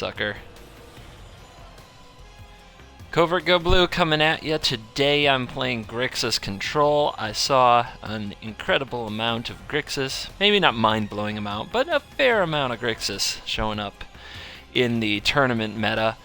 sucker. Covert Go Blue coming at you. Today I'm playing Grixis Control. I saw an incredible amount of Grixis, maybe not mind-blowing amount, but a fair amount of Grixis showing up in the tournament meta,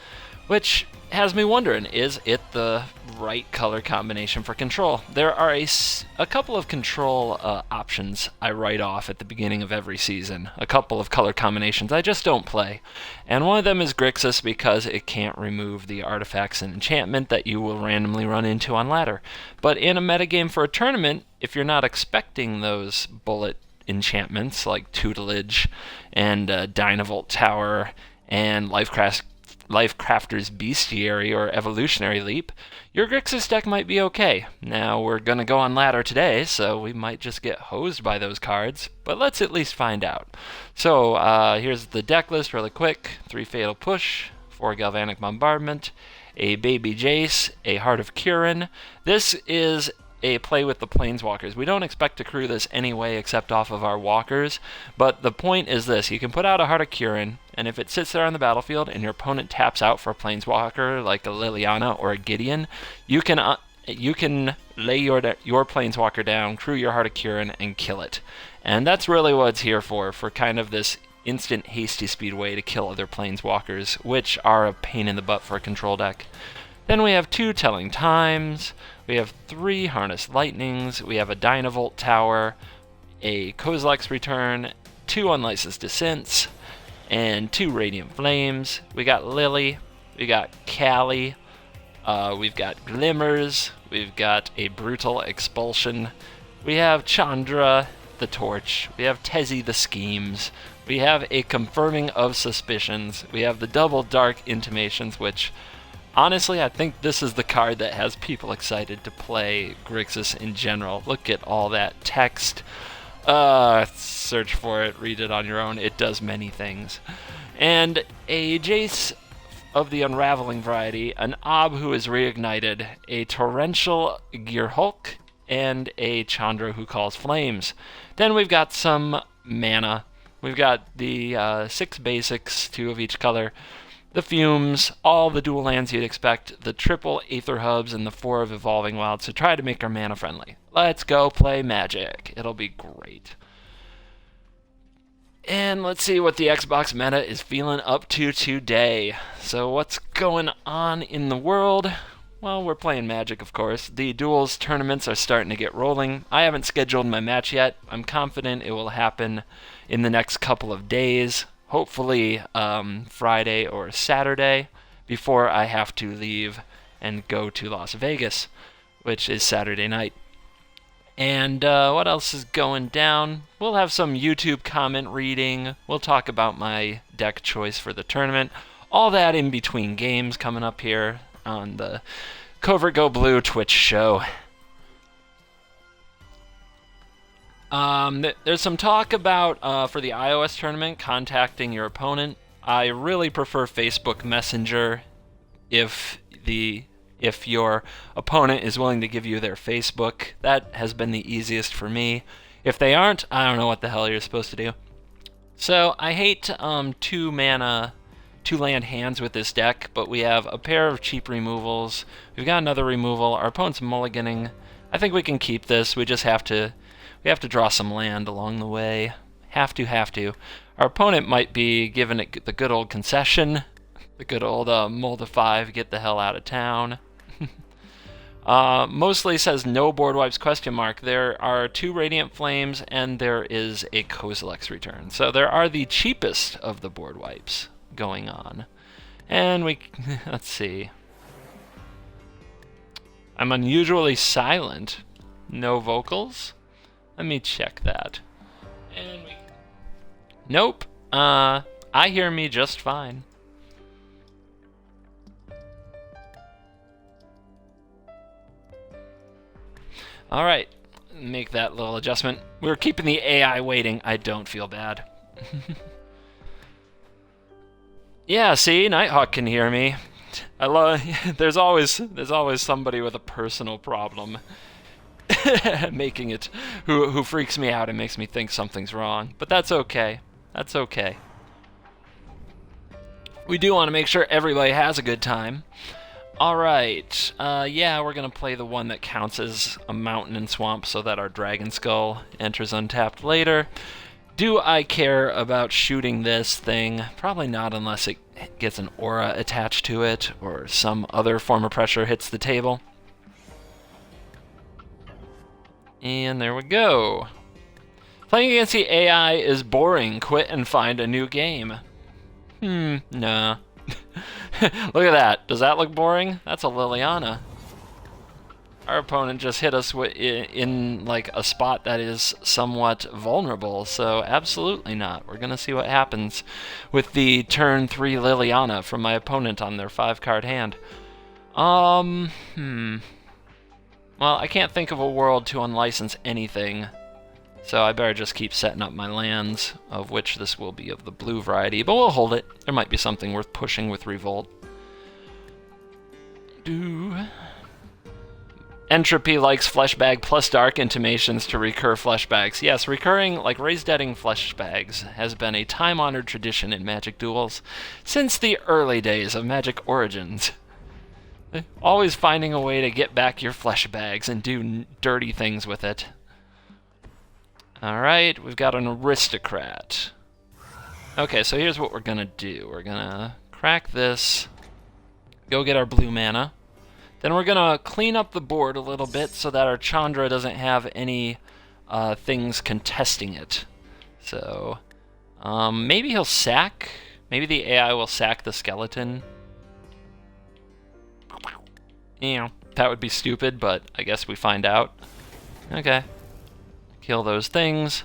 which has me wondering, is it the right color combination for Control? There are a couple of Control options I write off at the beginning of every season, a couple of color combinations I just don't play, and one of them is Grixis because it can't remove the artifacts and enchantment that you will randomly run into on ladder. But in a metagame for a tournament, if you're not expecting those bullet enchantments like tutelage and dynavolt tower and Lifecrafter's Bestiary or Evolutionary Leap, your Grixis deck might be okay. Now, we're going to go on ladder today, so we might just get hosed by those cards, but let's at least find out. So, here's the deck list really quick. 3 Fatal Push, 4 Galvanic Bombardment, a Baby Jace, a Heart of Kiran. This is a play with the Planeswalkers. We don't expect to crew this anyway except off of our walkers, but the point is this: you can put out a Heart of Kiran, and if it sits there on the battlefield and your opponent taps out for a Planeswalker like a Liliana or a Gideon, you can lay your Planeswalker down, crew your Heart of Kiran, and kill it. And that's really what it's here for kind of this instant hasty speed way to kill other Planeswalkers, which are a pain in the butt for a Control deck. Then we have 2 Telling Times, we have 3 Harness Lightnings, we have a Dynavolt Tower, a kozilek's Return, 2 Unlicensed Descents, and 2 Radiant Flames. We got Lily, we got Kali, we've got Glimmers, we've got a Brutal Expulsion, we have Chandra, the Torch, we have Tezzy, the Schemes, we have a Confirming of Suspicions, we have the Double Dark Intimations, which honestly, I think this is the card that has people excited to play Grixis in general. Look at all that text. Search for it, read it on your own. It does many things. And a Jace of the Unraveling variety, an Ob who is reignited, a Torrential Gearhulk, and a Chandra who calls flames. Then we've got some mana. We've got the 6 basics, 2 of each color, the Fumes, all the dual lands you'd expect, the triple Aether hubs, and the 4 of Evolving Wilds to try to make our mana friendly. Let's go play Magic. It'll be great. And let's see what the Xbox meta is feeling up to today. So what's going on in the world? Well, we're playing Magic, of course. The Duels tournaments are starting to get rolling. I haven't scheduled my match yet. I'm confident it will happen in the next couple of days. Hopefully Friday or Saturday before I have to leave and go to Las Vegas, which is Saturday night. And what else is going down? We'll have some YouTube comment reading. We'll talk about my deck choice for the tournament. All that in between games coming up here on the Covert Go Blue Twitch show. There's some talk about, for the iOS tournament, contacting your opponent. I really prefer Facebook Messenger if your opponent is willing to give you their Facebook. That has been the easiest for me. If they aren't, I don't know what the hell you're supposed to do. So, I hate 2 land hands with this deck, but we have a pair of cheap removals. We've got another removal. Our opponent's mulliganing. I think we can keep this. We just have to draw some land along the way. Have to. Our opponent might be giving it the good old concession. The good old mold of 5, get the hell out of town. Mostly says no board wipes ? There are 2 Radiant Flames and there is a kozilek's Return. So there are the cheapest of the board wipes going on. And let's see. I'm unusually silent. No vocals? Let me check that. And nope. I hear me just fine. Alright, make that little adjustment. We're keeping the AI waiting. I don't feel bad. Yeah, see, Nighthawk can hear me. I love. There's always somebody with a personal problem, making it who freaks me out and makes me think something's wrong. But that's okay. That's okay. We do want to make sure everybody has a good time. Alright, yeah, we're going to play the one that counts as a mountain and swamp so that our dragon skull enters untapped later. Do I care about shooting this thing? Probably not unless it gets an aura attached to it or some other form of pressure hits the table. And there we go. Playing against the AI is boring. Quit and find a new game. Nah. Look at that. Does that look boring? That's a Liliana. Our opponent just hit us in like a spot that is somewhat vulnerable, so absolutely not. We're gonna see what happens with the turn 3 Liliana from my opponent on their 5-card hand. Well, I can't think of a world to unlicense anything, so I better just keep setting up my lands, of which this will be of the blue variety, but we'll hold it. There might be something worth pushing with Revolt. Entropy likes fleshbag plus dark intimations to recur fleshbags. Yes, recurring, like raised deading fleshbags, has been a time-honored tradition in Magic Duels since the early days of Magic Origins. Always finding a way to get back your fleshbags and do dirty things with it. Alright, we've got an aristocrat. Okay, so here's what we're gonna do. We're gonna crack this, go get our blue mana. Then we're gonna clean up the board a little bit so that our Chandra doesn't have any things contesting it. So, maybe he'll sack. Maybe the AI will sack the skeleton. You know, that would be stupid, but I guess we find out. Okay. Kill those things.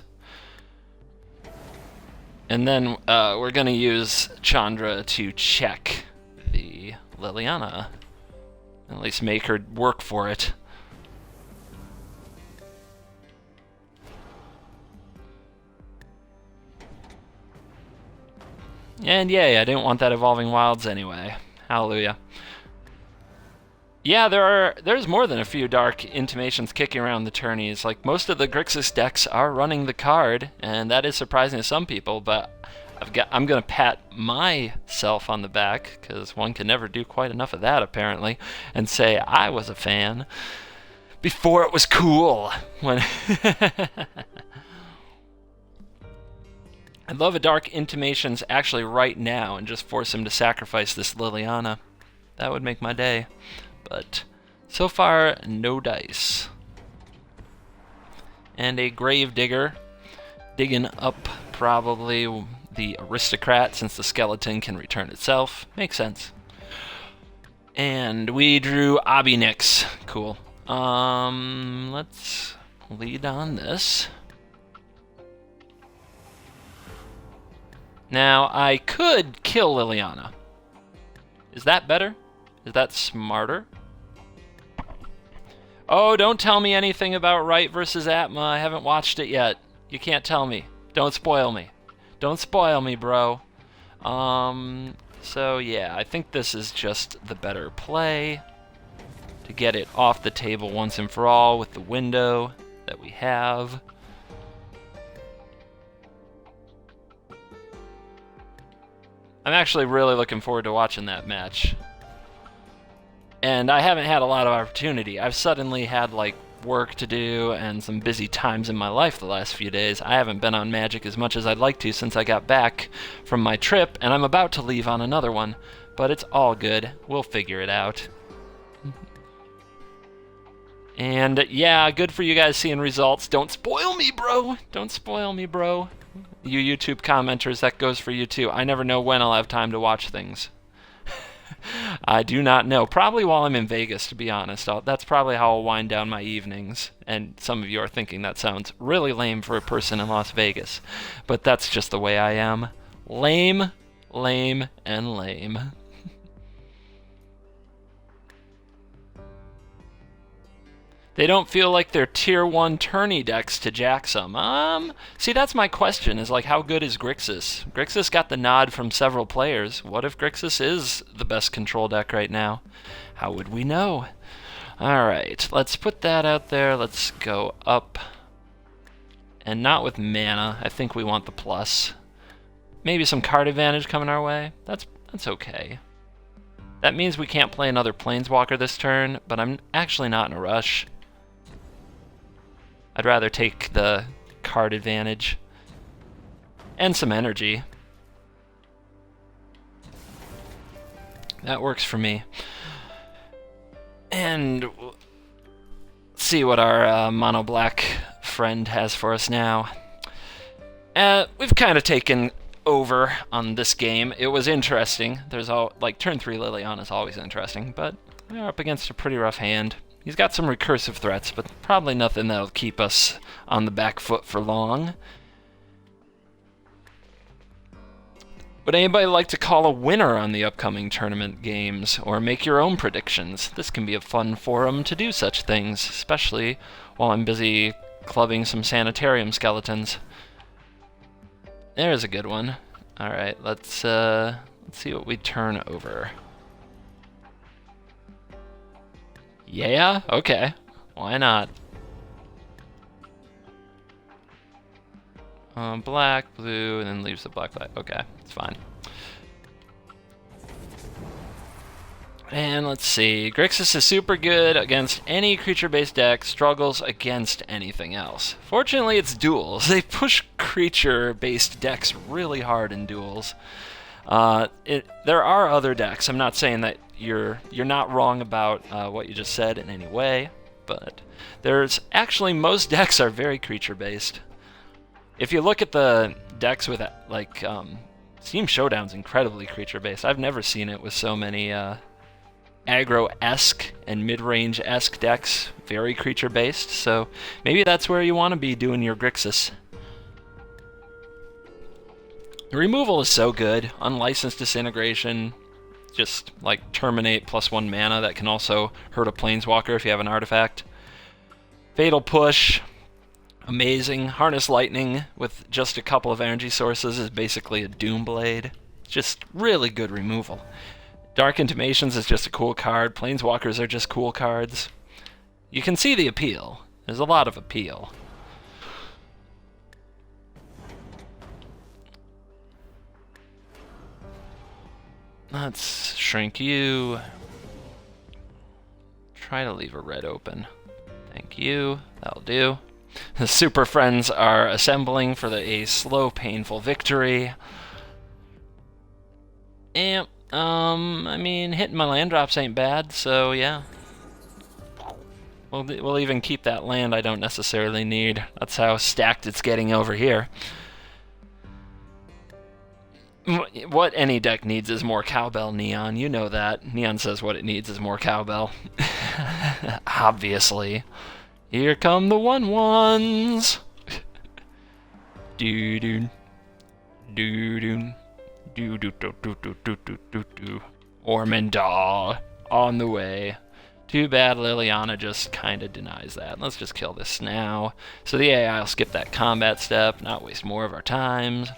And then we're gonna use Chandra to check the Liliana. At least make her work for it. And yay, I didn't want that Evolving Wilds anyway. Hallelujah. Yeah, there's more than a few dark intimations kicking around the tourneys. Like, most of the Grixis decks are running the card, and that is surprising to some people, but I'm gonna pat myself on the back, because one can never do quite enough of that apparently, and say I was a fan before it was cool. When I'd love a dark intimations actually right now and just force him to sacrifice this Liliana. That would make my day. But so far, no dice. And a grave digger digging up probably the aristocrat, since the skeleton can return itself. Makes sense. And we drew Abinix. Cool. Let's lead on this. Now, I could kill Liliana. Is that better? Is that smarter? Oh, don't tell me anything about Right versus Atma. I haven't watched it yet. You can't tell me. Don't spoil me. Don't spoil me, bro. So yeah, I think this is just the better play to get it off the table once and for all with the window that we have. I'm actually really looking forward to watching that match. And I haven't had a lot of opportunity. I've suddenly had like work to do and some busy times in my life the last few days. I haven't been on Magic as much as I'd like to since I got back from my trip, and I'm about to leave on another one, but it's all good. We'll figure it out. And yeah, good for you guys seeing results. Don't spoil me, bro. Don't spoil me, bro. You YouTube commenters, that goes for you too. I never know when I'll have time to watch things. I do not know. Probably while I'm in Vegas, to be honest. That's probably how I'll wind down my evenings. And some of you are thinking that sounds really lame for a person in Las Vegas. But that's just the way I am. Lame, lame, and lame. They don't feel like they're tier 1 tourney decks to jack some. See, that's my question, is like, how good is Grixis? Grixis got the nod from several players. What if Grixis is the best control deck right now? How would we know? Alright, let's put that out there. Let's go up. And not with mana. I think we want the plus. Maybe some card advantage coming our way. That's okay. That means we can't play another planeswalker this turn, but I'm actually not in a rush. I'd rather take the card advantage. And some energy. That works for me. And see what our mono black friend has for us now. We've kind of taken over on this game. It was interesting. There's turn 3 Liliana is always interesting, but we're up against a pretty rough hand. He's got some recursive threats, but probably nothing that'll keep us on the back foot for long. Would anybody like to call a winner on the upcoming tournament games, or make your own predictions? This can be a fun forum to do such things, especially while I'm busy clubbing some sanitarium skeletons. There's a good one. Alright, let's see what we turn over. Yeah? Okay. Why not? Black, blue, and then leaves the black. Okay, it's fine. And let's see. Grixis is super good against any creature-based deck, struggles against anything else. Fortunately, it's Duels. They push creature-based decks really hard in Duels. There are other decks. I'm not saying that you're not wrong about what you just said in any way, but there's actually most decks are very creature-based. If you look at the decks with Steam Showdown's incredibly creature-based. I've never seen it with so many aggro-esque and mid-range-esque decks, very creature-based, so maybe that's where you want to be doing your Grixis. The removal is so good. Unlicensed Disintegration, just like terminate +1 mana that can also hurt a planeswalker if you have an artifact. Fatal Push, amazing. Harness Lightning with just a couple of energy sources is basically a Doomblade. Just really good removal. Dark Intimations is just a cool card. Planeswalkers are just cool cards. You can see the appeal. There's a lot of appeal. Let's shrink you. Try to leave a red open. Thank you. That'll do. The Super Friends are assembling for a slow, painful victory. And, I mean, hitting my land drops ain't bad, so yeah. We'll even keep that land I don't necessarily need. That's how stacked it's getting over here. What any deck needs is more cowbell, Neon. You know that. Neon says what it needs is more cowbell. Obviously. Here come the 1/1s. Doo-doo. Doo-doo. Doo-doo-doo-doo-doo-doo-doo-doo. Ormandal on the way. Too bad Liliana just kind of denies that. Let's just kill this now. So the AI will skip that combat step, not waste more of our times.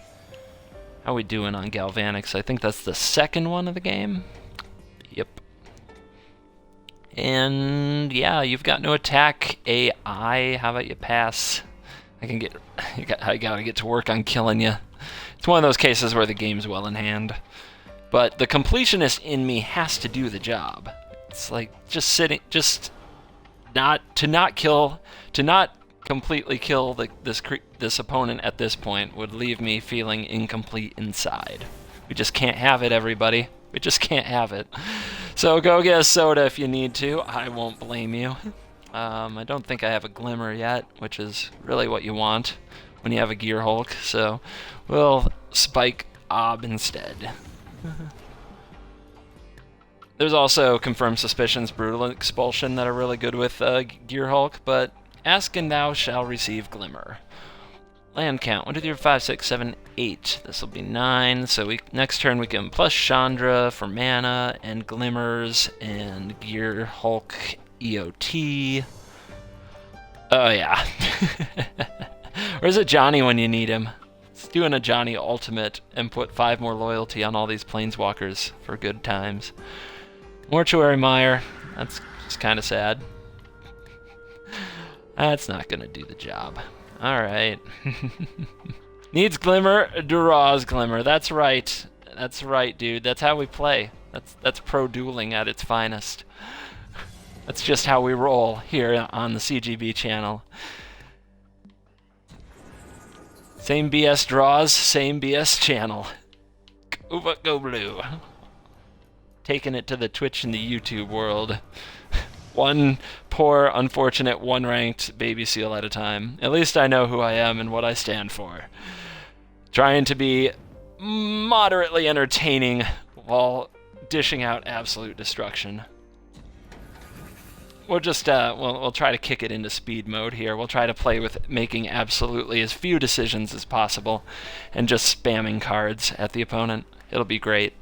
How are we doing on galvanics? I think that's the second one of the game. Yep. And yeah, you've got no attack, AI. How about you pass? I gotta get to work on killing you. It's one of those cases where the game's well in hand. But the completionist in me has to do the job. It's like just not completely kill this opponent at this point would leave me feeling incomplete inside. We just can't have it, everybody. We just can't have it. So go get a soda if you need to. I won't blame you. I don't think I have a glimmer yet, which is really what you want when you have a Gear Hulk. So we'll spike Ob instead. There's also Confirmed Suspicions, Brutal Expulsion that are really good with Gear Hulk, but ask and thou shall receive Glimmer. Land count, 1, 2, 3, 4, 5, 6, 7, 8. This will be 9, so next turn we can plus Chandra for mana, and Glimmers, and Gear Hulk EOT. Oh yeah. Where's a Johnny when you need him? Let's do a Johnny Ultimate and put 5 more loyalty on all these Planeswalkers for good times. Mortuary Mire, that's just kind of sad. That's not gonna do the job. Alright. Needs Glimmer, draws Glimmer. That's right. That's right, dude. That's how we play. That's pro dueling at its finest. That's just how we roll here on the CGB channel. Same BS draws, same BS channel. Go blue. Taking it to the Twitch and the YouTube world. One poor, unfortunate, one-ranked baby seal at a time. At least I know who I am and what I stand for. Trying to be moderately entertaining while dishing out absolute destruction. We'll just, we'll try to kick it into speed mode here. We'll try to play with making absolutely as few decisions as possible and just spamming cards at the opponent. It'll be great.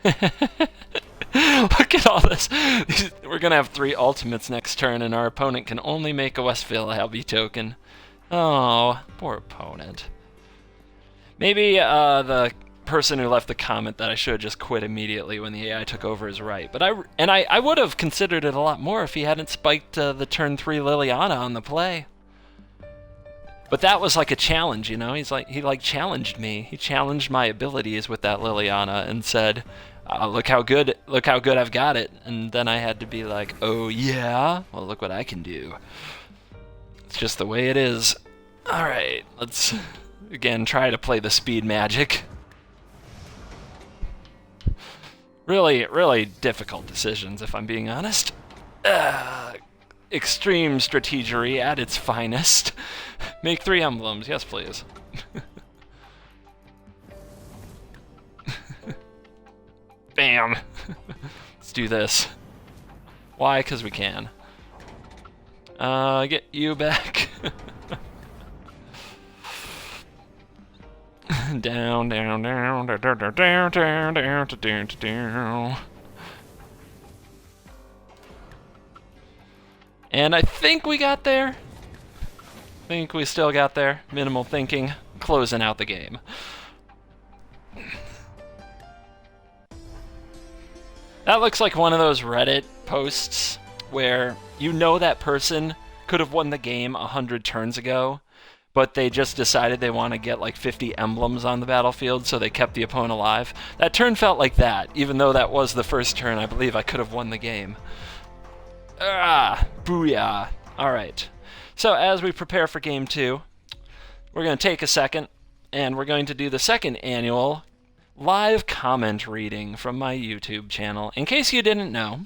Look at all this. We're going to have 3 ultimates next turn, and our opponent can only make a Westfield Abbey token. Oh, poor opponent. Maybe the person who left the comment that I should have just quit immediately when the AI took over is right. But I would have considered it a lot more if he hadn't spiked the turn 3 Liliana on the play. But that was like a challenge, you know? He challenged me. He challenged my abilities with that Liliana and said, look how good I've got it. And then I had to be like, oh yeah? Well, look what I can do. It's just the way it is. All right, let's again try to play the speed magic. Really, really difficult decisions, if I'm being honest. Extreme strategery at its finest. Make 3 emblems, yes please. Bam! Let's do this. Why? 'Cause we can. Get you back. Down, down, down, down, down, down, down, down, down, down. And I think we got there. I think we still got there. Minimal thinking, closing out the game. That looks like one of those Reddit posts where you know that person could have won the game 100 turns ago, but they just decided they want to get like 50 emblems on the battlefield, so they kept the opponent alive. That turn felt like that, even though that was the first turn I believe I could have won the game. Ah, booyah. Alright, so as we prepare for game 2, we're going to take a second, and we're going to do the second annual live comment reading from my YouTube channel. In case you didn't know,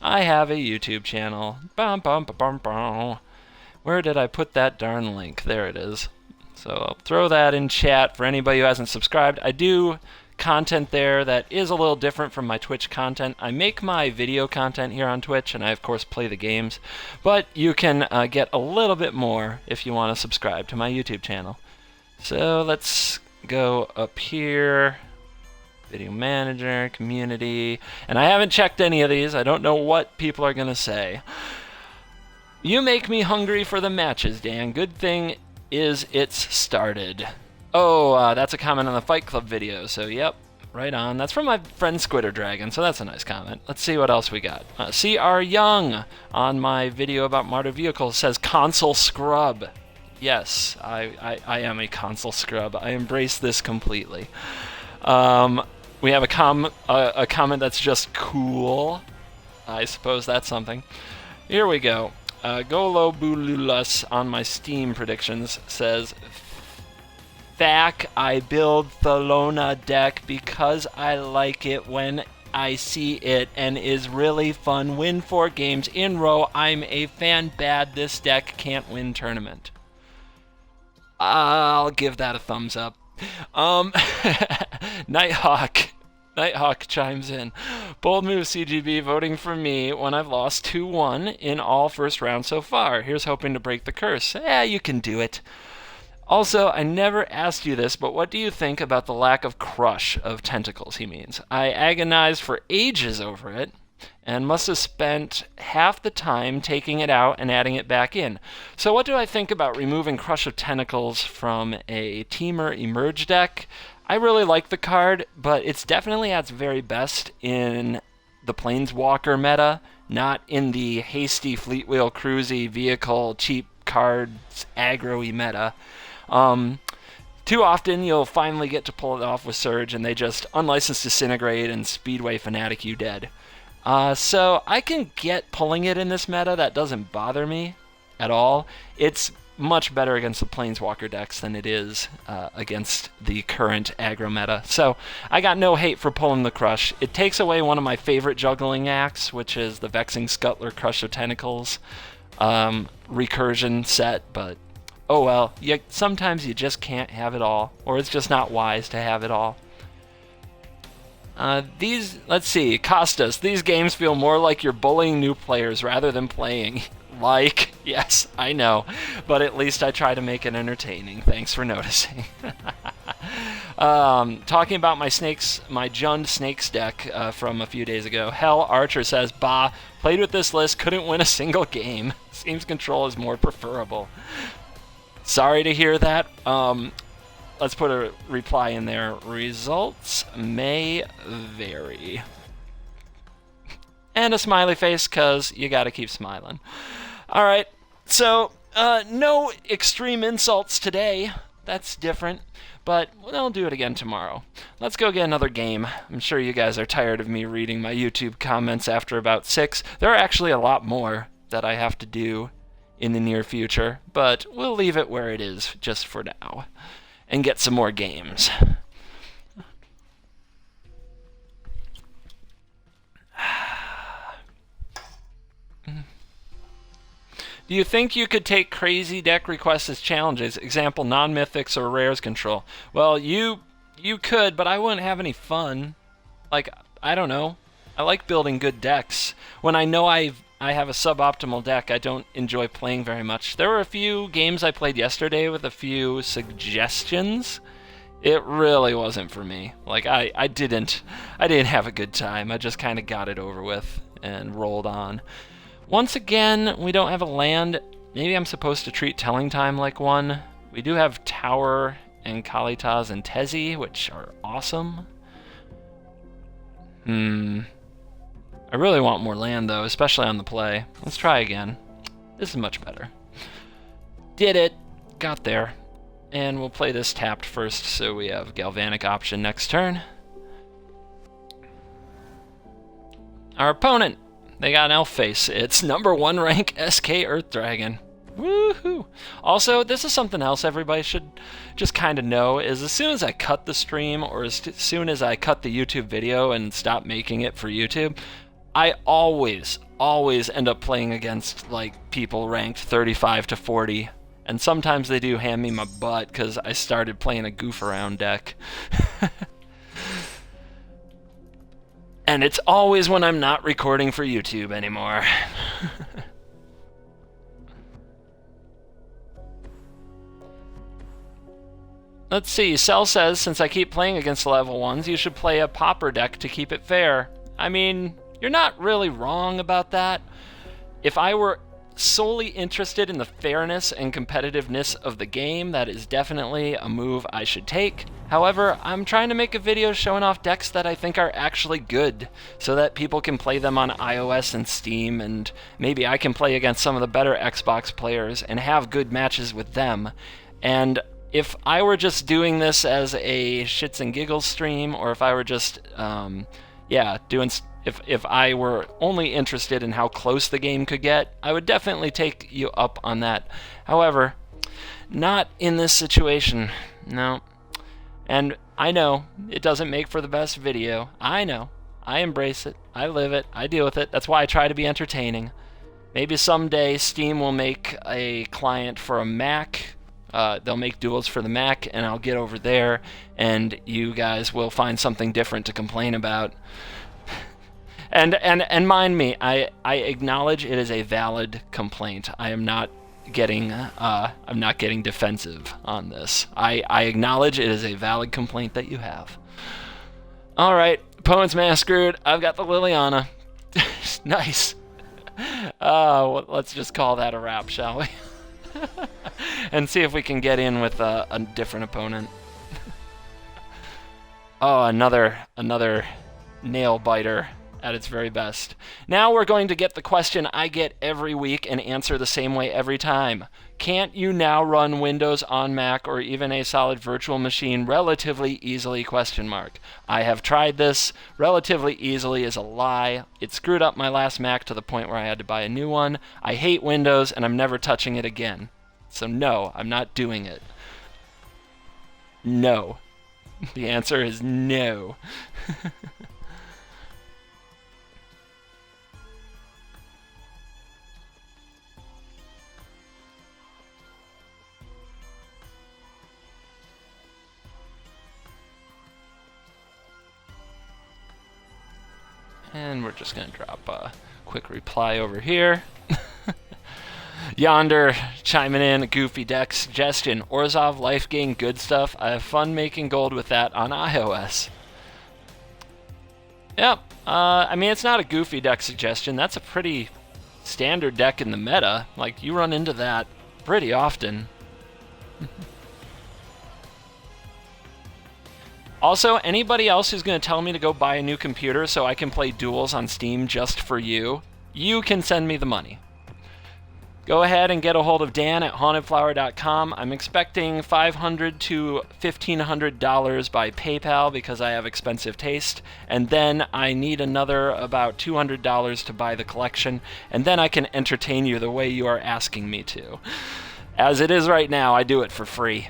I have a YouTube channel. Bum, bum, bum, bum, bum. Where did I put that darn link? There it is. So I'll throw that in chat for anybody who hasn't subscribed. I do content there that is a little different from my Twitch content. I make my video content here on Twitch, and I of course play the games, but you can get a little bit more if you want to subscribe to my YouTube channel. So let's go up here. Video manager, community, and I haven't checked any of these. I don't know what people are gonna say. You make me hungry for the matches, Dan. Good thing is it's started. Oh, that's a comment on the Fight Club video, so yep, right on. That's from my friend Squitter Dragon, so that's a nice comment. Let's see what else we got. C.R. Young on my video about Martyr Vehicles says console scrub. Yes, I am a console scrub. I embrace this completely. We have a comment that's just cool. I suppose that's something. Here we go. Golo Bululas on my Steam predictions says, Thack, I build Thelona deck because I like it when I see it and is really fun. Win 4 games in row. I'm a fan. Bad. This deck can't win tournament. I'll give that a thumbs up. Nighthawk chimes in. Bold move, CGB, voting for me when I've lost 2-1 in all first rounds so far. Here's hoping to break the curse. Yeah, you can do it. Also, I never asked you this, but what do you think about the lack of crush of tentacles, he means? I agonized for ages over it, and must have spent half the time taking it out and adding it back in. So what do I think about removing Crush of Tentacles from a Teamer Emerge deck? I really like the card, but it's definitely at its very best in the Planeswalker meta, not in the hasty Fleet Wheel Cruisy vehicle cheap cards aggro-y meta. Too often you'll finally get to pull it off with Surge and they just unlicensed disintegrate and Speedway Fanatic you dead. So I can get pulling it in this meta. That doesn't bother me at all. It's much better against the Planeswalker decks than it is against the current aggro meta. So I got no hate for pulling the Crush. It takes away one of my favorite juggling acts, which is the Vexing Scuttler Crush of Tentacles recursion set, but oh well, sometimes you just can't have it all, or it's just not wise to have it all. Let's see, Costas, these games feel more like you're bullying new players rather than playing. Like, yes, I know, but at least I try to make it entertaining. Thanks for noticing. Talking about my Jund Snakes deck from a few days ago, Hell Archer says, bah, played with this list, couldn't win a single game. Seems control is more preferable. Sorry to hear that. Let's put a reply in there. Results may vary. And a smiley face, because you got to keep smiling. All right, so no extreme insults today. That's different, but we'll do it again tomorrow. Let's go get another game. I'm sure you guys are tired of me reading my YouTube comments after about 6. There are actually a lot more that I have to do in the near future, but we'll leave it where it is just for now and get some more games. Do you think you could take crazy deck requests as challenges? Example, non-mythics or rares control. Well, you could, but I wouldn't have any fun. Like, I don't know. I like building good decks. When I know I have a suboptimal deck, I don't enjoy playing very much. There were a few games I played yesterday with a few suggestions. It really wasn't for me. Like, I didn't have a good time. I just kind of got it over with and rolled on. Once again, we don't have a land. Maybe I'm supposed to treat Telling Time like one. We do have Tower and Kalitas and Tezzy, which are awesome. I really want more land, though, especially on the play. Let's try again. This is much better. Did it. Got there. And we'll play this tapped first, so we have Galvanic option next turn. Our opponent, they got an elf face. It's #1 rank SK Earth Dragon. Woohoo! Also, this is something else everybody should just kind of know, is as soon as I cut the stream, or as soon as I cut the YouTube video and stop making it for YouTube, I always end up playing against, like, people ranked 35 to 40. And sometimes they do hand me my butt because I started playing a goof around deck. And it's always when I'm not recording for YouTube anymore. Let's see, Cell says, since I keep playing against level 1s, you should play a popper deck to keep it fair. I mean, you're not really wrong about that. If I were solely interested in the fairness and competitiveness of the game, that is definitely a move I should take. However, I'm trying to make a video showing off decks that I think are actually good, so that people can play them on iOS and Steam, and maybe I can play against some of the better Xbox players and have good matches with them. And if I were just doing this as a shits and giggles stream, or if I were just, if I were only interested in how close the game could get, I would definitely take you up on that. However, not in this situation, no. And I know it doesn't make for the best video. I know. I embrace it. I live it. I deal with it. That's why I try to be entertaining. Maybe someday Steam will make a client for a Mac. They'll make Duels for the Mac, and I'll get over there, and you guys will find something different to complain about. And mind me, I acknowledge it is a valid complaint. I'm not getting defensive on this. I acknowledge it is a valid complaint that you have. All right, opponent's massacred. I've got the Liliana. Nice. Well, let's just call that a wrap, shall we? And see if we can get in with a different opponent. Oh, another nail biter. at its very best. Now we're going to get the question I get every week and answer the same way every time. Can't you now run Windows on Mac or even a solid virtual machine relatively easily? ? I have tried this. Relatively easily is a lie. It screwed up my last Mac to the point where I had to buy a new one. I hate Windows and I'm never touching it again. So no, I'm not doing it. No. The answer is no. And we're just going to drop a quick reply over here. Yonder chiming in, a goofy deck suggestion. Orzhov, life gain, good stuff. I have fun making gold with that on iOS. Yep. I mean, it's not a goofy deck suggestion. That's a pretty standard deck in the meta. Like, you run into that pretty often. Also, anybody else who's going to tell me to go buy a new computer so I can play Duels on Steam just for you, you can send me the money. Go ahead and get a hold of Dan at hauntedflower.com. I'm expecting $500 to $1,500 by PayPal because I have expensive taste, and then I need another about $200 to buy the collection, and then I can entertain you the way you are asking me to. As it is right now, I do it for free.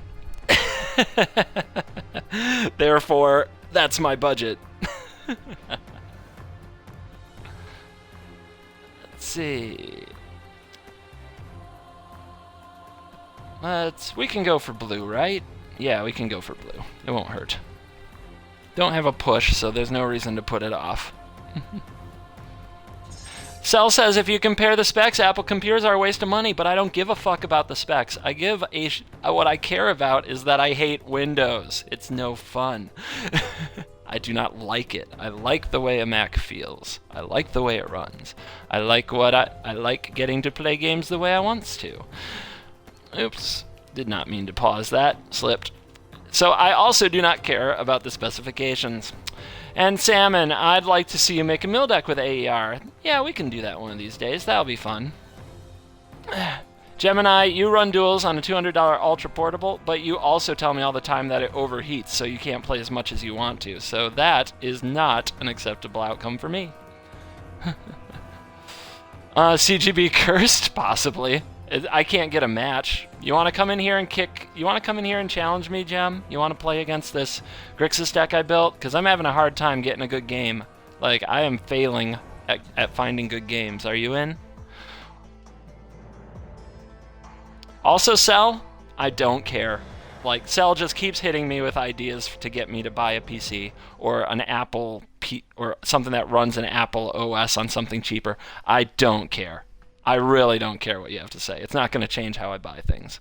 Therefore, that's my budget. Let's see. We can go for blue, right? Yeah, we can go for blue. It won't hurt. Don't have a push, so there's no reason to put it off. Cell says, if you compare the specs, Apple computers are a waste of money, but I don't give a fuck about the specs. What I care about is that I hate Windows. It's no fun. I do not like it. I like the way a Mac feels. I like the way it runs. I like getting to play games the way I want to. Oops, did not mean to pause that. Slipped. So I also do not care about the specifications. And Salmon, I'd like to see you make a mill deck with AER. Yeah, we can do that one of these days. That'll be fun. Gemini, you run Duels on a $200 Ultra Portable, but you also tell me all the time that it overheats, so you can't play as much as you want to. So that is not an acceptable outcome for me. CGB cursed? Possibly. I can't get a match. You want to come in here and You want to come in here and challenge me, Gem? You want to play against this Grixis deck I built? Because I'm having a hard time getting a good game. Like, I am failing at finding good games. Are you in? Also, Cell, I don't care. Like, Cell just keeps hitting me with ideas to get me to buy a PC or an Apple or something that runs an Apple OS on something cheaper. I don't care. I really don't care what you have to say. It's not going to change how I buy things.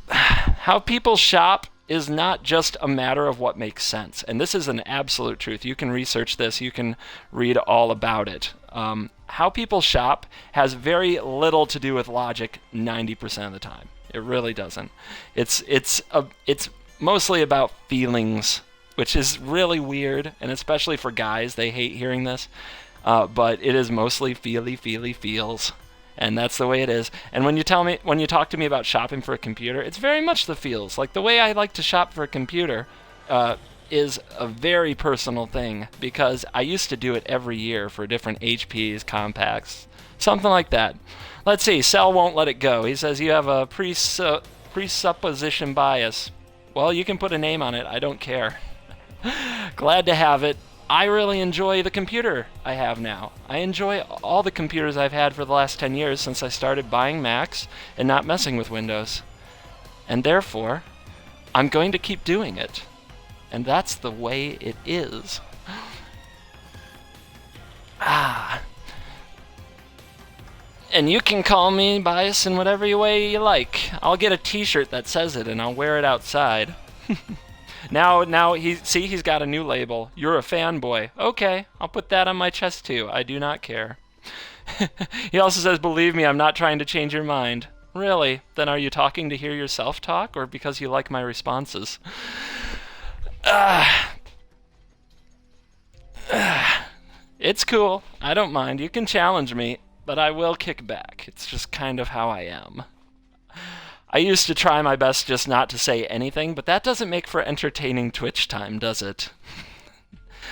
How people shop is not just a matter of what makes sense. And this is an absolute truth. You can research this. You can read all about it. How people shop has very little to do with logic 90% of the time. It really doesn't. It's mostly about feelings, which is really weird. And especially for guys, they hate hearing this. But it is mostly feels, and that's the way it is. And when you talk to me about shopping for a computer, it's very much the feels. Like the way I like to shop for a computer is a very personal thing because I used to do it every year for different HPs, compacts, something like that. Let's see. Cell won't let it go. He says you have a presupposition bias. Well, you can put a name on it. I don't care. Glad to have it. I really enjoy the computer I have now. I enjoy all the computers I've had for the last 10 years since I started buying Macs and not messing with Windows. And therefore, I'm going to keep doing it. And that's the way it is. And you can call me biased in whatever way you like. I'll get a t-shirt that says it and I'll wear it outside. Now he's got a new label. You're a fanboy. Okay, I'll put that on my chest too. I do not care. He also says, believe me, I'm not trying to change your mind. Really? Then are you talking to hear yourself talk or because you like my responses? It's cool. I don't mind. You can challenge me, but I will kick back. It's just kind of how I am. I used to try my best just not to say anything, but that doesn't make for entertaining Twitch time, does it?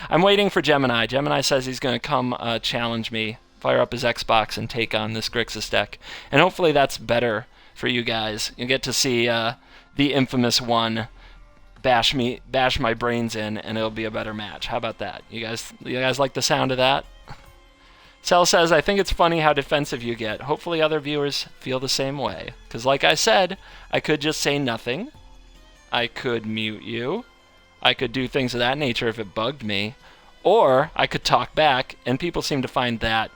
I'm waiting for Gemini. Gemini says he's going to come challenge me, fire up his Xbox, and take on this Grixis deck. And hopefully that's better for you guys. You get to see the infamous one bash my brains in, and it'll be a better match. How about that? You guys like the sound of that? Cell says, I think it's funny how defensive you get. Hopefully other viewers feel the same way. Because like I said, I could just say nothing. I could mute you. I could do things of that nature if it bugged me. Or I could talk back, and people seem to find that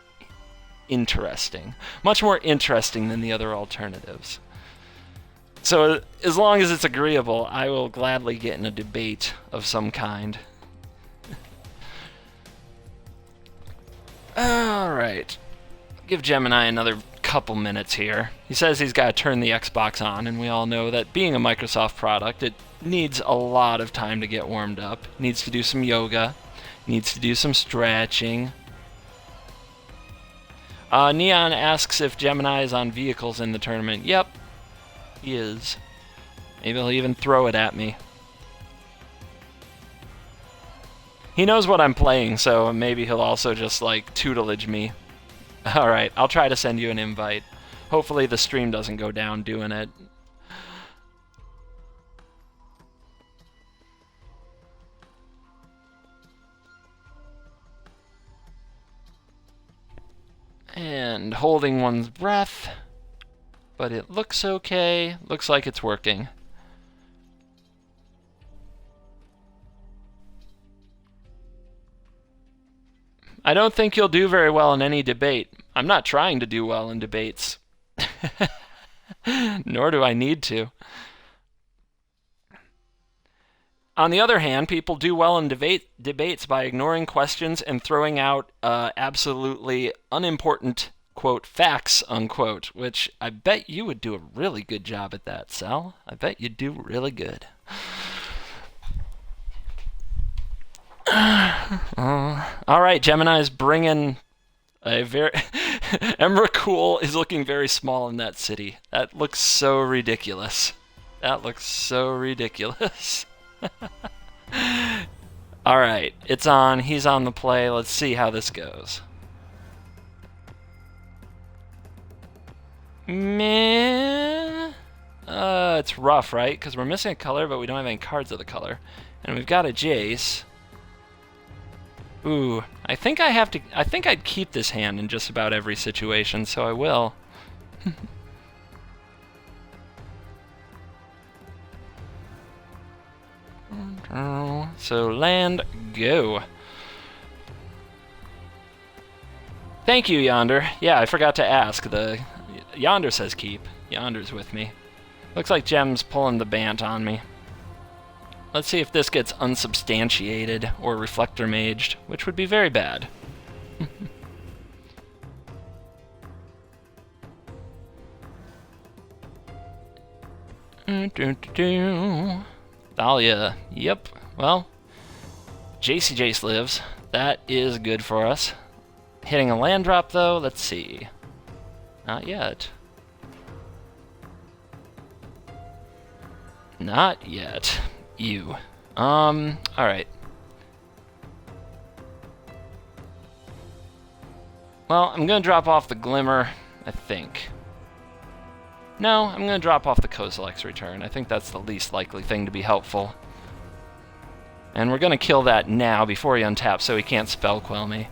interesting. Much more interesting than the other alternatives. So as long as it's agreeable, I will gladly get in a debate of some kind. Alright. Give Gemini another couple minutes here. He says he's got to turn the Xbox on, and we all know that being a Microsoft product, it needs a lot of time to get warmed up. Needs to do some yoga. Needs to do some stretching. Neon asks if Gemini is on vehicles in the tournament. Yep, he is. Maybe he'll even throw it at me. He knows what I'm playing, so maybe he'll also just, like, tutelage me. Alright, I'll try to send you an invite. Hopefully the stream doesn't go down doing it. And holding one's breath. But it looks okay. Looks like it's working. I don't think you'll do very well in any debate. I'm not trying to do well in debates. Nor do I need to. On the other hand, people do well in debates by ignoring questions and throwing out absolutely unimportant, quote, facts, unquote, which I bet you would do a really good job at that, Sal. I bet you'd do really good. Alright, Gemini's bringing a very... Emrakul is looking very small in that city. That looks so ridiculous. That looks so ridiculous. Alright, it's on. He's on the play. Let's see how this goes. Meh. It's rough, right? Because we're missing a color, but we don't have any cards of the color. And we've got a Jace. Ooh, I think I'd keep this hand in just about every situation, so I will. So land, go. Thank you, Yonder. Yeah, I forgot to ask. Yonder says keep. Yonder's with me. Looks like Gem's pulling the bant on me. Let's see if this gets unsubstantiated or reflector maged, which would be very bad. Thalia. Yep. Well, Jace lives. That is good for us. Hitting a land drop, though, let's see. Not yet. Not yet. You. Alright. Well, I'm gonna drop off the Glimmer, I think. No, I'm gonna drop off the Kozilek's Return. I think that's the least likely thing to be helpful. And we're gonna kill that now before he untaps so he can't spell quell me.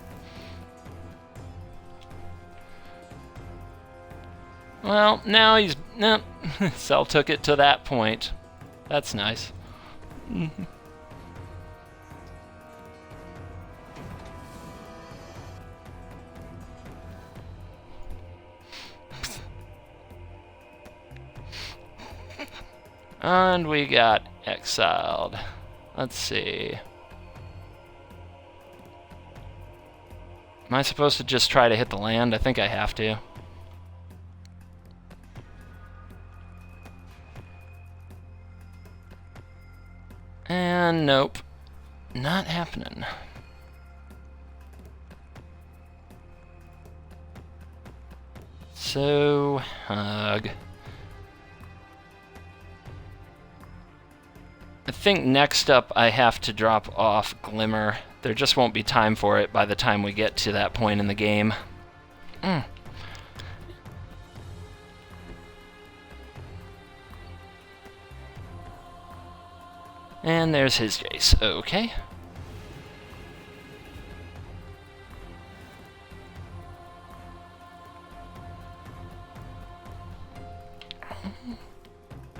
Well, now he's... No, Cell took it to that point. That's nice. And we got exiled. Let's see. Am I supposed to just try to hit the land? I think I have to. And nope. Not happening. So, hug. I think next up I have to drop off Glimmer. There just won't be time for it by the time we get to that point in the game. And there's his jace. Okay.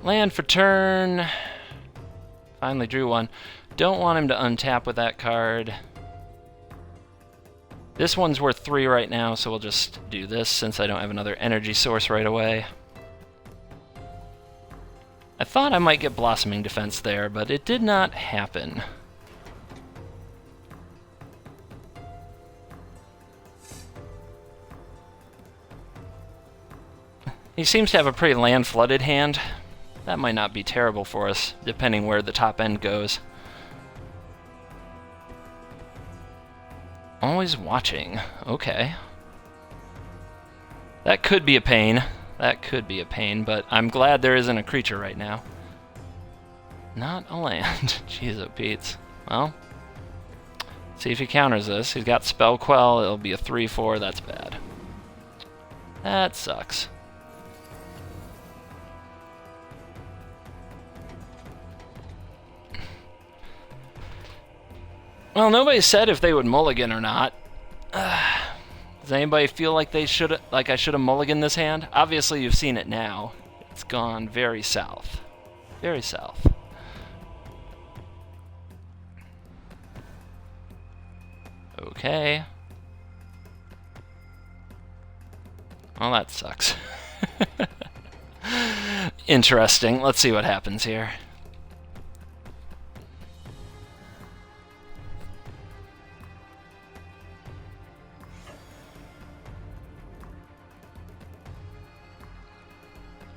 Land for turn. Finally drew one. Don't want him to untap with that card. This one's worth 3 right now, so we'll just do this since I don't have another energy source right away. I thought I might get Blossoming Defense there, but it did not happen. He seems to have a pretty land-flooded hand. That might not be terrible for us, depending where the top end goes. Always watching. Okay. That could be a pain. That could be a pain, but I'm glad there isn't a creature right now. Not a land. Jeez, oh Pete's. Well, see if he counters this. He's got Spell Quell. It'll be a 3/4. That's bad. That sucks. Well, nobody said if they would mulligan or not. Does anybody feel like I should have mulliganed this hand? Obviously, you've seen it now. It's gone very south. Very south. Okay. Well, that sucks. Interesting. Let's see what happens here.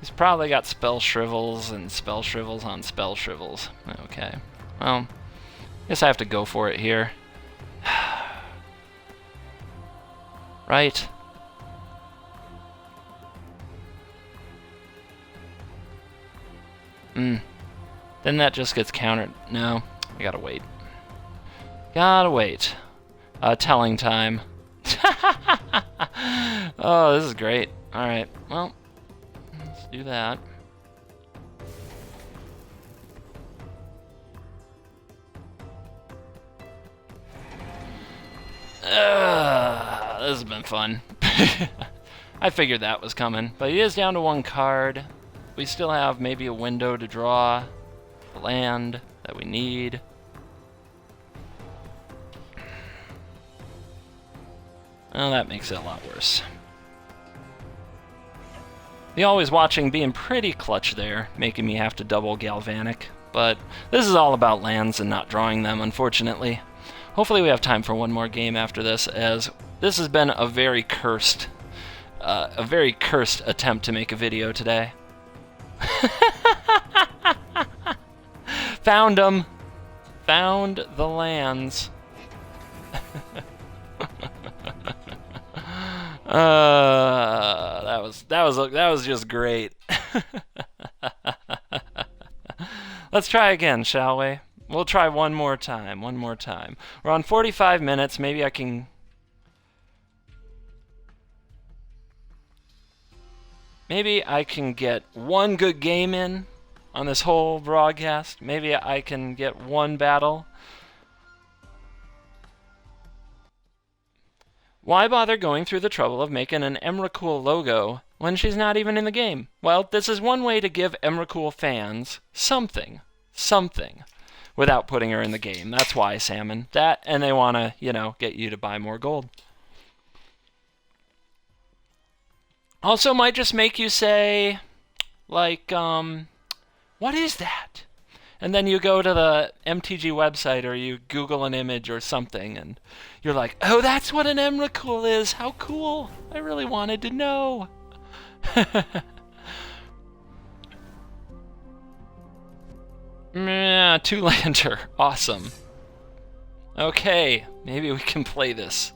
He's probably got spell shrivels and spell shrivels on spell shrivels. Okay. Well, guess I have to go for it here. Right. Then that just gets countered. No, I gotta wait. Gotta wait. Telling time. Oh, this is great. Alright, well. Do that. This has been fun. I figured that was coming, but he is down to 1 card. We still have maybe a window to draw the land that we need. Well, that makes it a lot worse. The always watching being pretty clutch there, making me have to double galvanic. But this is all about lands and not drawing them, unfortunately. Hopefully we have time for one more game after this, as this has been a very cursed attempt to make a video today. Found them. Found the lands. That was just great. Let's try again, shall we? We'll try one more time. We're on 45 minutes. Maybe I can get one good game in on this whole broadcast. Maybe I can get one battle. Why bother going through the trouble of making an Emrakul logo when she's not even in the game? Well, this is one way to give Emrakul fans something, without putting her in the game. That's why, Salmon. That, and they want to, get you to buy more gold. Also might just make you say, like, what is that? And then you go to the MTG website or you Google an image or something and you're like, oh, that's what an Emrakul is. How cool. I really wanted to know. Yeah, 2-lander. Awesome. Okay, maybe we can play this.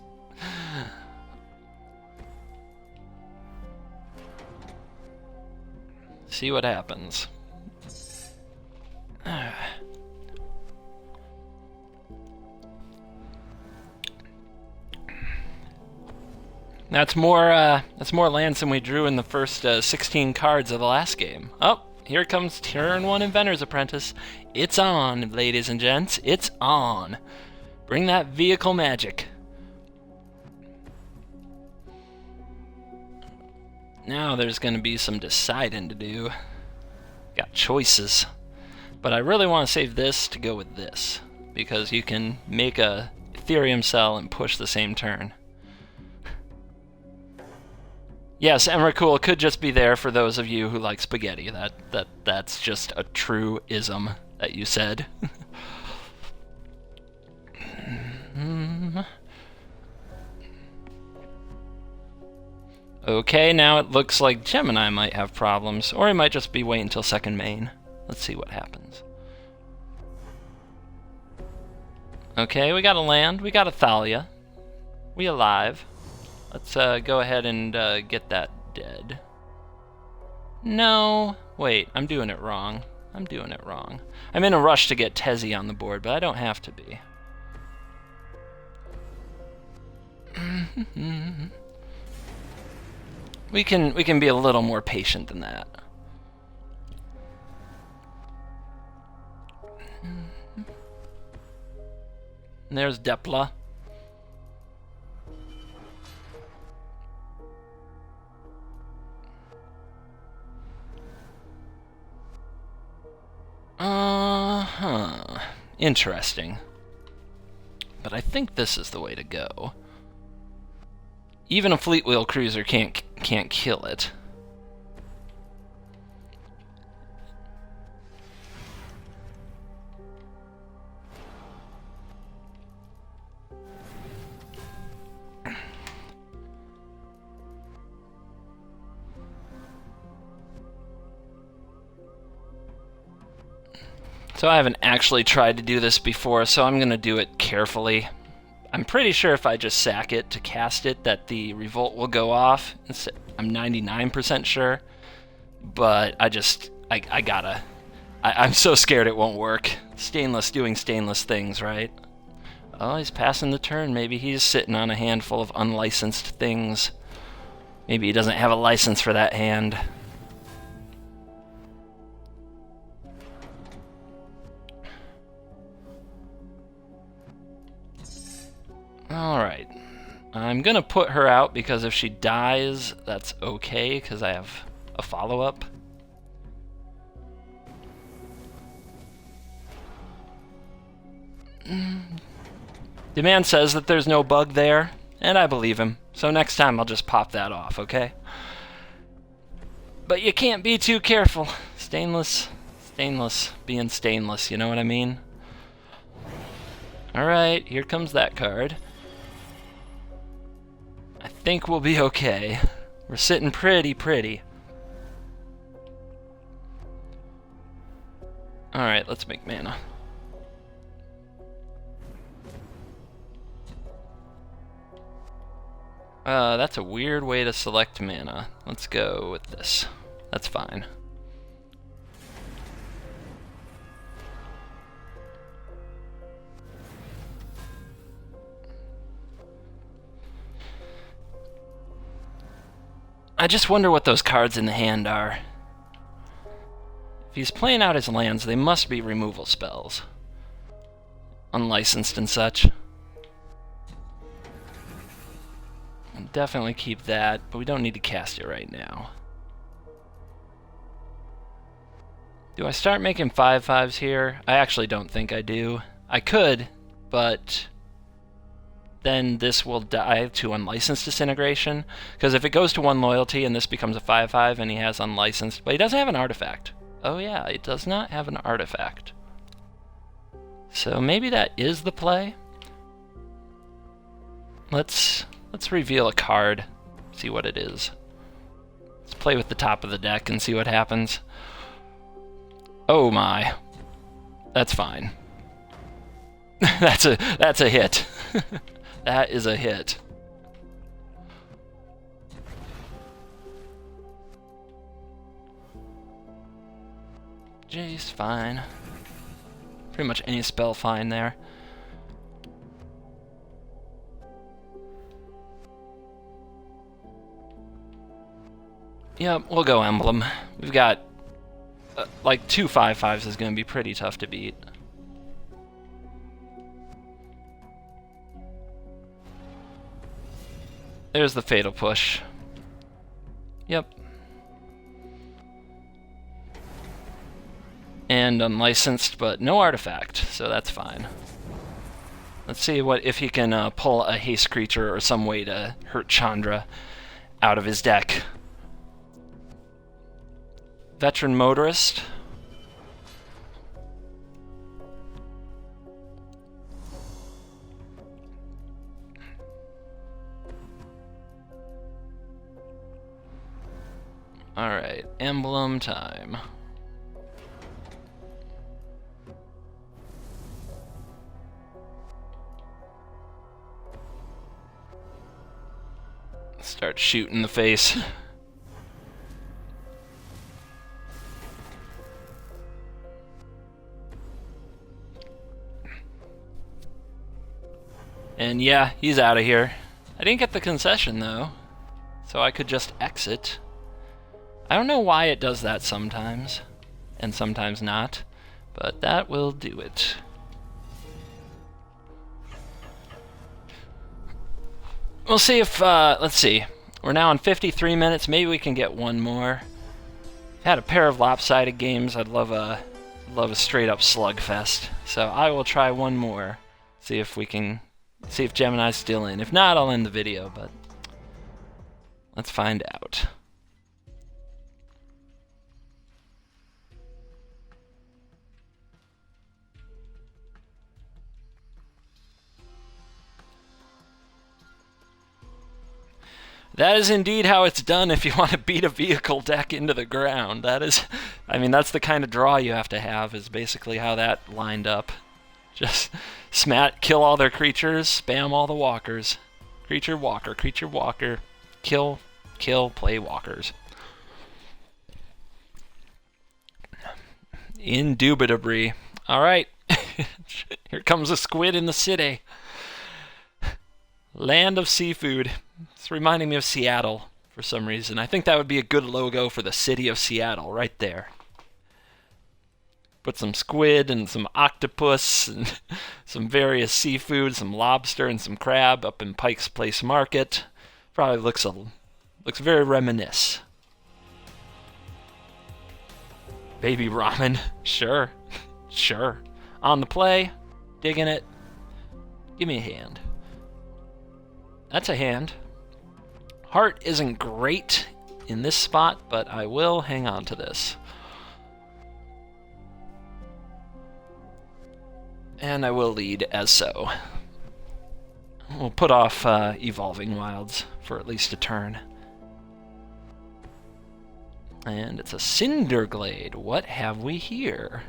See what happens. That's more lands than we drew in the first 16 cards of the last game. Oh, here comes Turn 1 Inventor's Apprentice. It's on, ladies and gents. It's on. Bring that vehicle magic. Now there's going to be some deciding to do. Got choices. But I really want to save this to go with this, because you can make a Ethereum cell and push the same turn. Yes, Emrakul could just be there for those of you who like spaghetti. That's just a true ism that you said. Okay, now it looks like Gemini might have problems, or he might just be waiting until second main. Let's see what happens. Okay, we got a land, we got a Thalia. We alive. Let's go ahead and get that dead. No, wait, I'm doing it wrong. I'm doing it wrong. I'm in a rush to get Tezzy on the board, but I don't have to be. We can be a little more patient than that. And there's Depla. Interesting. But I think this is the way to go. Even a fleet wheel cruiser can't kill it. So I haven't actually tried to do this before, so I'm going to do it carefully. I'm pretty sure if I just sack it to cast it that the Revolt will go off. I'm 99% sure, but I'm so scared it won't work. Stainless doing stainless things, right? Oh, he's passing the turn. Maybe he's sitting on a handful of unlicensed things. Maybe he doesn't have a license for that hand. Alright, I'm gonna put her out because if she dies, that's okay, because I have a follow-up. The man says that there's no bug there, and I believe him, so next time I'll just pop that off, okay? But you can't be too careful. Stainless, being stainless, you know what I mean? Alright, here comes that card. I think we'll be okay. We're sitting pretty. Alright, let's make mana. That's a weird way to select mana. Let's go with this. That's fine. I just wonder what those cards in the hand are. If he's playing out his lands, they must be removal spells. Unlicensed and such. I'll definitely keep that, but we don't need to cast it right now. Do I start making 5/5s here? I actually don't think I do. I could, but then this will die to unlicensed disintegration, because if it goes to 1 loyalty and this becomes a 5/5 and he has unlicensed, but he doesn't have an artifact. Oh yeah, it does not have an artifact. So maybe that is the play. Let's reveal a card, see what it is. Let's play with the top of the deck and see what happens. Oh my. That's fine. That's a hit. That is a hit. Jace, fine. Pretty much any spell fine there. Yep, we'll go emblem. We've got like 2 5/5s is going to be pretty tough to beat. There's the fatal push. Yep. And unlicensed, but no artifact, so that's fine. Let's see if he can pull a haste creature or some way to hurt Chandra out of his deck. Veteran motorist. Alright, emblem time. Start shooting the face. And yeah, he's out of here. I didn't get the concession though, so I could just exit. I don't know why it does that sometimes, and sometimes not, but that will do it. We'll see if, let's see. We're now on 53 minutes, maybe we can get one more. Had a pair of lopsided games, I'd love a straight up slugfest. So I will try one more, see if Gemini's still in. If not, I'll end the video, but let's find out. That is indeed how it's done if you want to beat a vehicle deck into the ground. That is, I mean, that's the kind of draw you have to have, is basically how that lined up. Just kill all their creatures, spam all the walkers. Creature, walker, kill, play walkers. Indubitably. Alright, here comes a squid in the city. Land of seafood. It's reminding me of Seattle for some reason. I think that would be a good logo for the city of Seattle, right there. Put some squid and some octopus and some various seafood, some lobster and some crab up in Pike's Place Market. Probably looks very reminiscent. Baby ramen, sure, sure. On the play, digging it. Give me a hand. That's a hand. Heart isn't great in this spot, but I will hang on to this. And I will lead as so. We'll put off Evolving Wilds for at least a turn. And it's a Cinderglade. What have we here?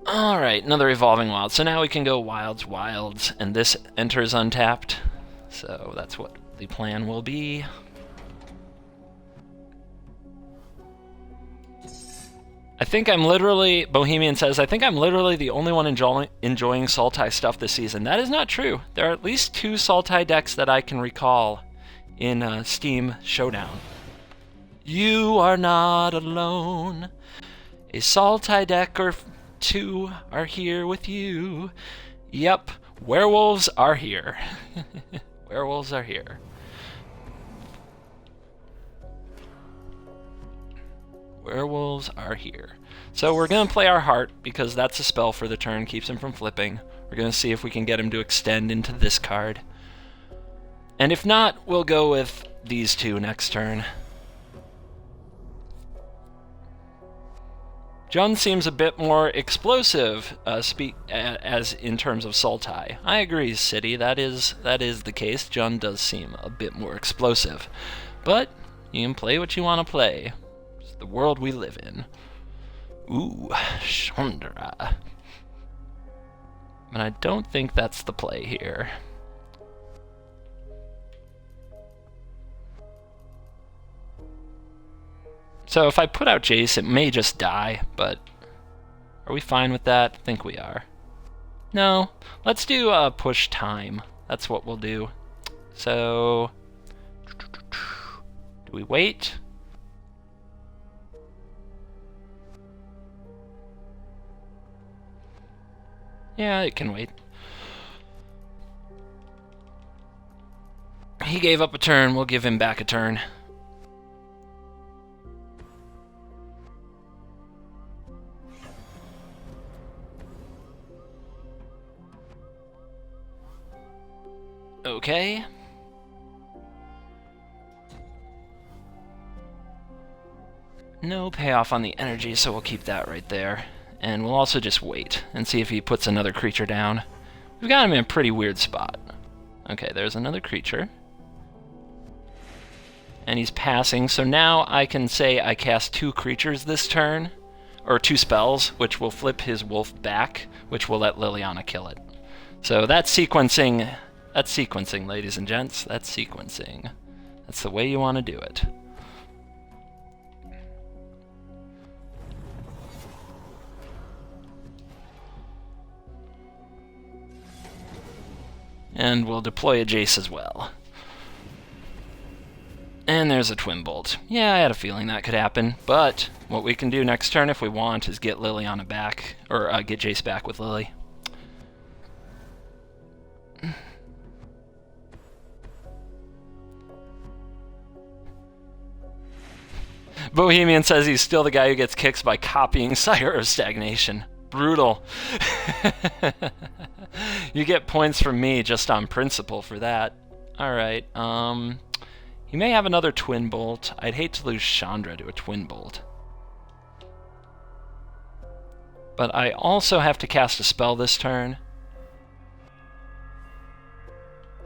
Alright, another Evolving Wild. So now we can go Wilds, and this enters untapped. So that's what the plan will be. I think I'm literally, Bohemian says, I think I'm literally the only one enjoying Sultai stuff this season. That is not true. There are at least 2 Sultai decks that I can recall in Steam Showdown. You are not alone. A Sultai deck or 2 are here with you. Yep, werewolves are here. Werewolves are here. Werewolves are here. So we're going to play our heart, because that's a spell for the turn, keeps him from flipping. We're going to see if we can get him to extend into this card. And if not, we'll go with these 2 next turn. Jun seems a bit more explosive, as in terms of Sultai. I agree, City. That is the case. Jun does seem a bit more explosive, but you can play what you want to play. It's the world we live in. Ooh, Chandra. But I don't think that's the play here. So if I put out Jace, it may just die, but are we fine with that? I think we are. No, let's do push time. That's what we'll do. So, do we wait? Yeah, it can wait. He gave up a turn, we'll give him back a turn. Okay. No payoff on the energy, so we'll keep that right there. And we'll also just wait and see if he puts another creature down. We've got him in a pretty weird spot. Okay, there's another creature. And he's passing, so now I can say I cast 2 creatures this turn, or 2 spells, which will flip his wolf back, which will let Liliana kill it. So that's sequencing. That's sequencing, ladies and gents. That's sequencing. That's the way you want to do it. And we'll deploy a Jace as well. And there's a Twin Bolt. Yeah, I had a feeling that could happen, but what we can do next turn if we want is get Liliana back, or get Jace back with Lily. Bohemian says he's still the guy who gets kicks by copying Sire of Stagnation. Brutal. You get points from me just on principle for that. Alright, he may have another Twin Bolt. I'd hate to lose Chandra to a Twin Bolt. But I also have to cast a spell this turn.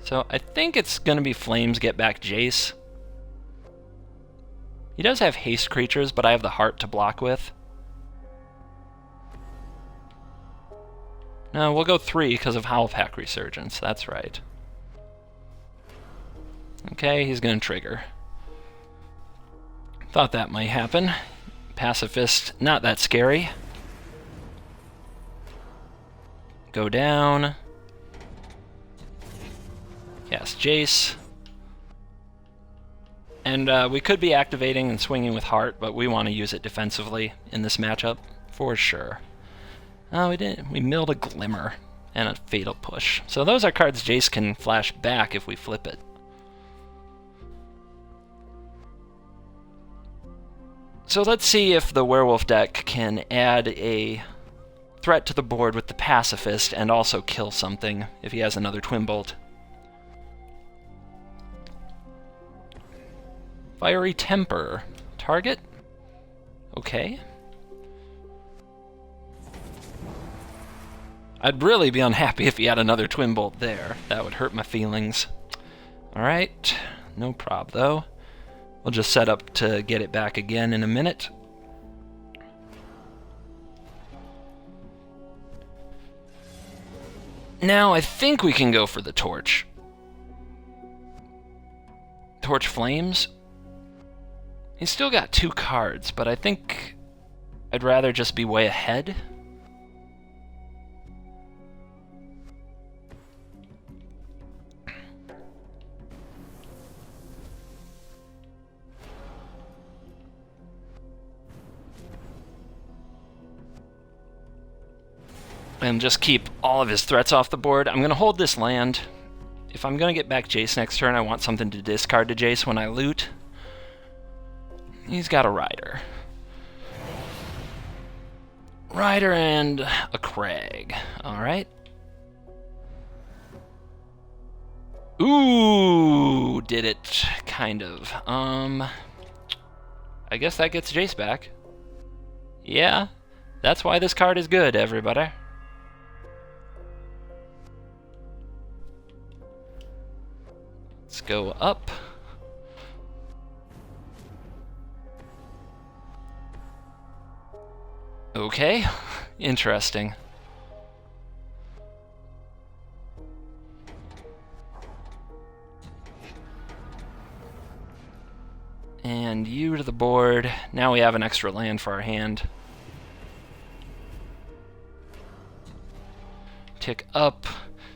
So I think it's going to be Flames Get Back Jace. He does have haste creatures, but I have the heart to block with. No, we'll go 3 because of Howlpack Resurgence. That's right. Okay, he's going to trigger. Thought that might happen. Pacifist, not that scary. Go down. Cast Jace. And we could be activating and swinging with Heart, but we want to use it defensively in this matchup, for sure. Oh, we didn't. We milled a Glimmer and a Fatal Push. So those are cards Jace can flash back if we flip it. So let's see if the Werewolf deck can add a threat to the board with the Pacifist and also kill something if he has another Twin Bolt. Fiery Temper. Target? Okay. I'd really be unhappy if he had another Twin Bolt there. That would hurt my feelings. Alright. No prob, though. We'll just set up to get it back again in a minute. Now I think we can go for the Torch. Torch Flames? He's still got 2 cards, but I think I'd rather just be way ahead. And just keep all of his threats off the board. I'm going to hold this land. If I'm going to get back Jace next turn, I want something to discard to Jace when I loot. He's got a Rider. Rider and a Crag. Alright. Ooh, did it, kind of. I guess that gets Jace back. Yeah, that's why this card is good, everybody. Let's go up. Okay, interesting. And you to the board. Now we have an extra land for our hand. Tick up.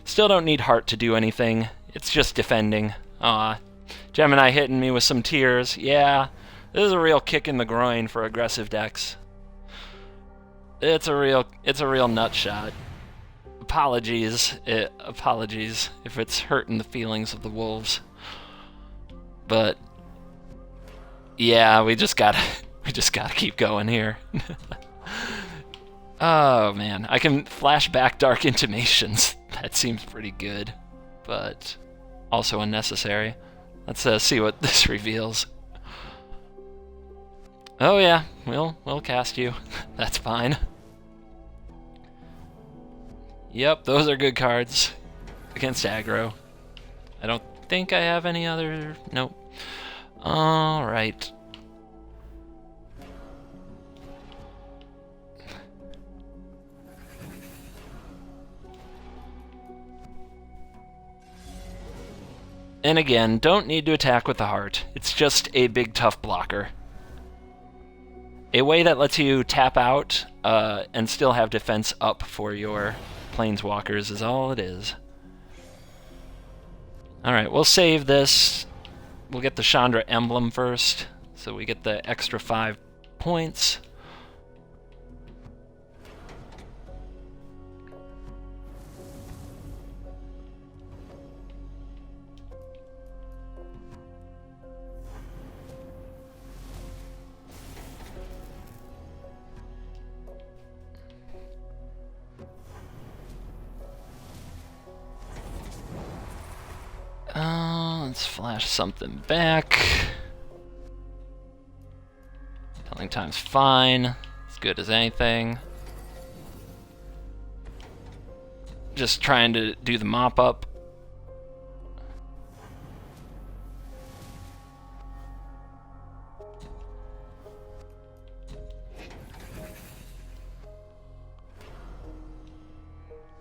Still don't need heart to do anything. It's just defending. Aw. Gemini hitting me with some tears. Yeah, this is a real kick in the groin for aggressive decks. It's a real nut shot. Apologies if it's hurting the feelings of the wolves. But yeah, we just gotta keep going here. Oh man, I can flash back dark intimations. That seems pretty good, but also unnecessary. Let's see what this reveals. Oh yeah, we'll cast you. That's fine. Yep, those are good cards against aggro. I don't think I have any other... Nope. Alright. And again, don't need to attack with the heart. It's just a big tough blocker. A way that lets you tap out and still have defense up for your planeswalkers is all it is. Alright, we'll save this. We'll get the Chandra emblem first, so we get the extra 5 points. Let's flash something back. Telling time's fine. As good as anything. Just trying to do the mop up.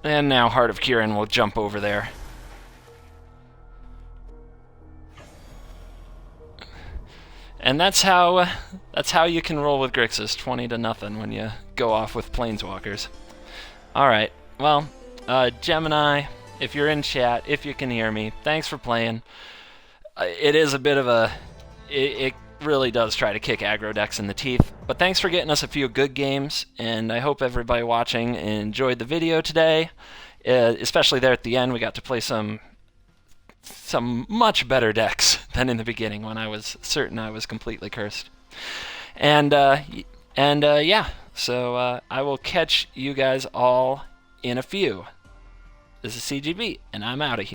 And now Heart of Kiran will jump over there. And that's how you can roll with Grixis, 20-0 when you go off with Planeswalkers. Alright, well, Gemini, if you're in chat, if you can hear me, thanks for playing. It is a bit of a... It really does try to kick aggro decks in the teeth, but thanks for getting us a few good games, and I hope everybody watching enjoyed the video today. Especially there at the end, we got to play some much better decks than in the beginning when I was certain I was completely cursed. And yeah, so I will catch you guys all in a few. This is CGB, and I'm out of here.